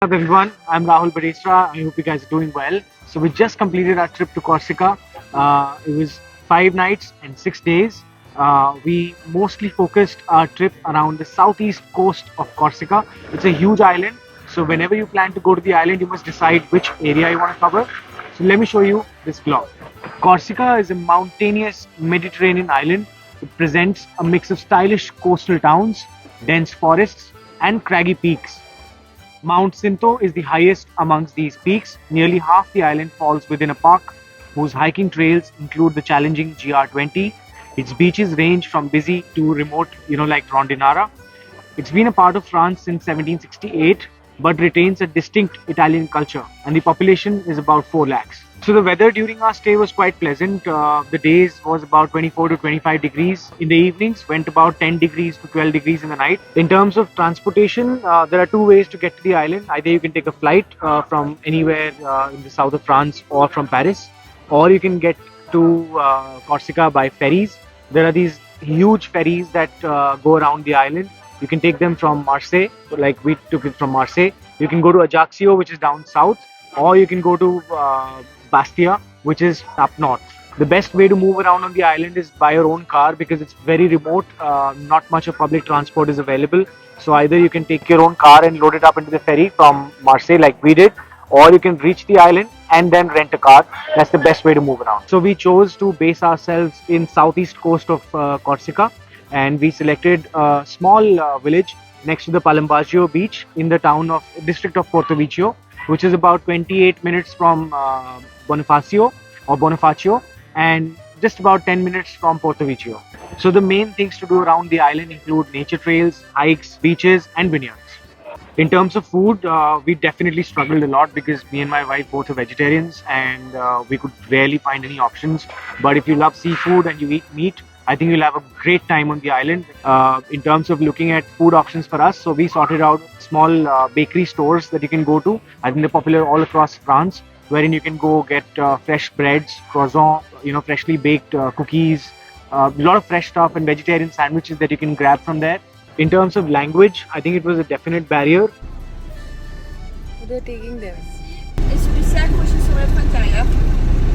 up everyone, I'm Rahul Badesra. I hope you guys are doing well. So we just completed our trip to Corsica. It was 5 nights and 6 days. We mostly focused our trip around the southeast coast of Corsica. It's a huge island. So whenever you plan to go to the island, you must decide which area you want to cover. So let me show you this vlog. Corsica is a mountainous Mediterranean island. It presents a mix of stylish coastal towns, dense forests, and craggy peaks. Mount Cinto is the highest amongst these peaks. Nearly half the island falls within a park whose hiking trails include the challenging GR20. Its beaches range from busy to remote, like Rondinara. It's been a part of France since 1768 but retains a distinct Italian culture, and the population is about 4 lakhs. So the weather during our stay was quite pleasant. The days was about 24 to 25 degrees. In the evenings went about 10 degrees to 12 degrees in the night. In terms of transportation, there are 2 ways to get to the island. Either you can take a flight from anywhere in the south of France or from Paris, or you can get to Corsica by ferries. There are these huge ferries that go around the island. You can take them from Marseille, like we took it from Marseille. You can go to Ajaccio, which is down south, or you can go to Bastia, which is up north. The best way to move around on the island is by your own car because it's very remote. Not much of public transport is available. So either you can take your own car and load it up into the ferry from Marseille like we did, or you can reach the island and then rent a car. That's the best way to move around. So we chose to base ourselves in southeast coast of Corsica, and we selected a small village next to the Palombaggia beach in the district of Porto Vecchio, which is about 28 minutes from Bonifacio and just about 10 minutes from Porto Vecchio. So the main things to do around the island include nature trails, hikes, beaches and vineyards. In terms of food, we definitely struggled a lot because me and my wife both are vegetarians and we could rarely find any options. But if you love seafood and you eat meat, I think you'll have a great time on the island. In terms of looking at food options for us, so we sorted out small bakery stores that you can go to. I think they're popular all across France, wherein you can go get fresh breads, croissant, freshly baked cookies, a lot of fresh stuff and vegetarian sandwiches that you can grab from there. In terms of language, I think it was a definite barrier. They're taking them.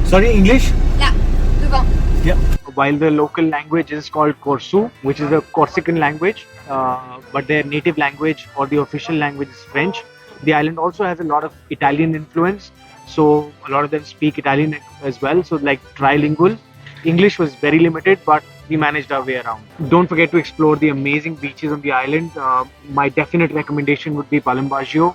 Sorry, English? Là, devant. Yeah. While the local language is called Corsu, which is a Corsican language, but their native language or the official language is French. The island also has a lot of Italian influence, so a lot of them speak Italian as well. So like trilingual. English was very limited, but we managed our way around. Don't forget to explore the amazing beaches on the island. My definite recommendation would be Palombaggia.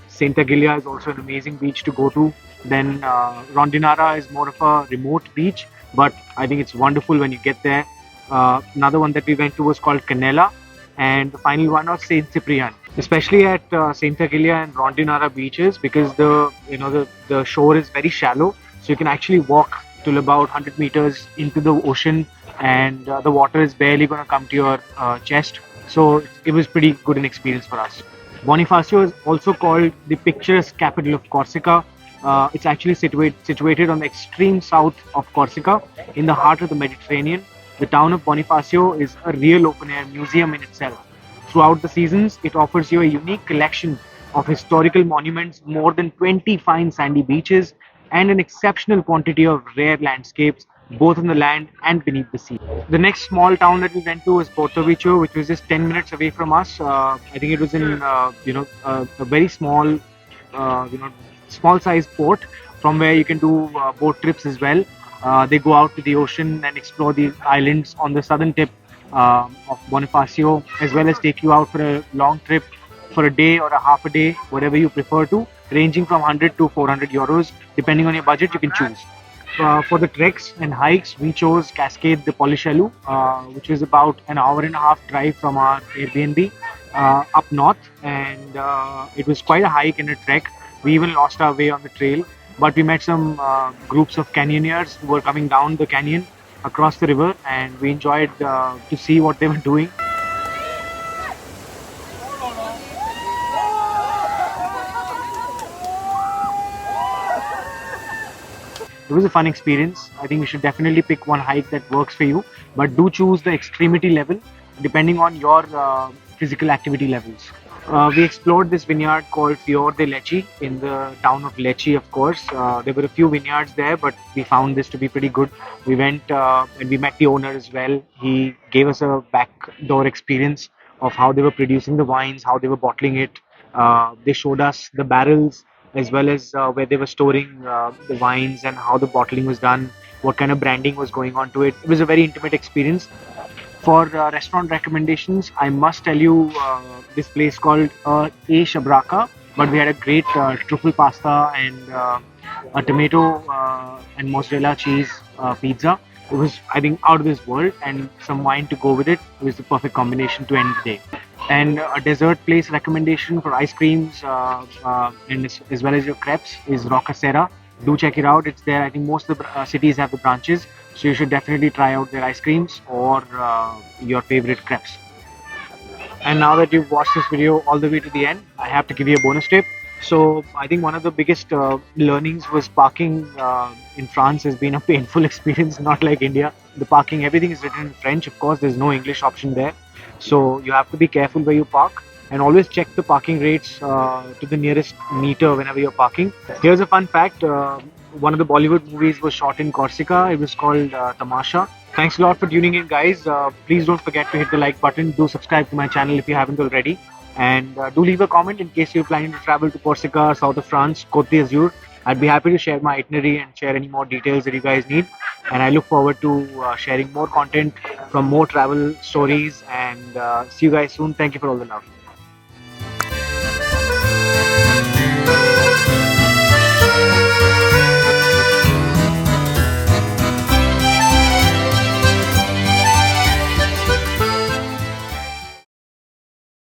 Santa Gilia is also an amazing beach to go to. Then Rondinara is more of a remote beach, but I think it's wonderful when you get there. Another one that we went to was called Canella, and the final one was Saint Cyprian. Especially at Santa Gilia and Rondinara beaches, because the shore is very shallow, so you can actually walk till about 100 meters into the ocean, and the water is barely going to come to your chest. So it was pretty good an experience for us. Bonifacio is also called the picturesque capital of Corsica. It's actually situated on the extreme south of Corsica, in the heart of the Mediterranean. The town of Bonifacio is a real open-air museum in itself. Throughout the seasons, it offers you a unique collection of historical monuments, more than 20 fine sandy beaches, and an exceptional quantity of rare landscapes, both on the land and beneath the sea. The next small town that we went to was Porto Vecchio, which was just 10 minutes away from us. I think it was in a very small small-sized port from where you can do boat trips as well. They go out to the ocean and explore the islands on the southern tip of Bonifacio, as well as take you out for a long trip for a day or a half a day, whatever you prefer to, ranging from 100 to 400 euros. Depending on your budget, you can choose. For the treks and hikes, we chose Cascade the Pulischellu, which is about an hour and a half drive from our Airbnb up north, and it was quite a hike and a trek. We even lost our way on the trail, but we met some groups of canyoneers who were coming down the canyon across the river, and we enjoyed to see what they were doing. It was a fun experience. I think you should definitely pick one hike that works for you, but do choose the extremity level depending on your physical activity levels. We explored this vineyard called Fior de Lecci in the town of Lecci, of course. There were a few vineyards there, but we found this to be pretty good. We went and we met the owner as well. He gave us a backdoor experience of how they were producing the wines, how they were bottling it. They showed us the barrels as well as where they were storing the wines and how the bottling was done, what kind of branding was going on to it. It was a very intimate experience. For restaurant recommendations, I must tell you this place called A Shabraka. But we had a great truffle pasta and a tomato and mozzarella cheese pizza. It was, I think, out of this world, and some wine to go with it. It was the perfect combination to end the day. And a dessert place recommendation for ice creams and as well as your crepes is Rocasera. Do check it out. It's there. I think most of the cities have the branches, so you should definitely try out their ice creams or your favorite crepes. And now that you've watched this video all the way to the end, I have to give you a bonus tip. So I think one of the biggest learnings was parking in France has been a painful experience, not like India. The parking, everything is written in French. Of course, there's no English option there. So you have to be careful where you park and always check the parking rates to the nearest meter whenever you're parking. Here's a fun fact. One of the Bollywood movies was shot in Corsica. It was called Tamasha. Thanks a lot for tuning in, guys. Please don't forget to hit the like button. Do subscribe to my channel if you haven't already. And do leave a comment in case you're planning to travel to Corsica, south of France, Côte d'Azur. I'd be happy to share my itinerary and share any more details that you guys need. And I look forward to sharing more content from more travel stories. And see you guys soon. Thank you for all the love.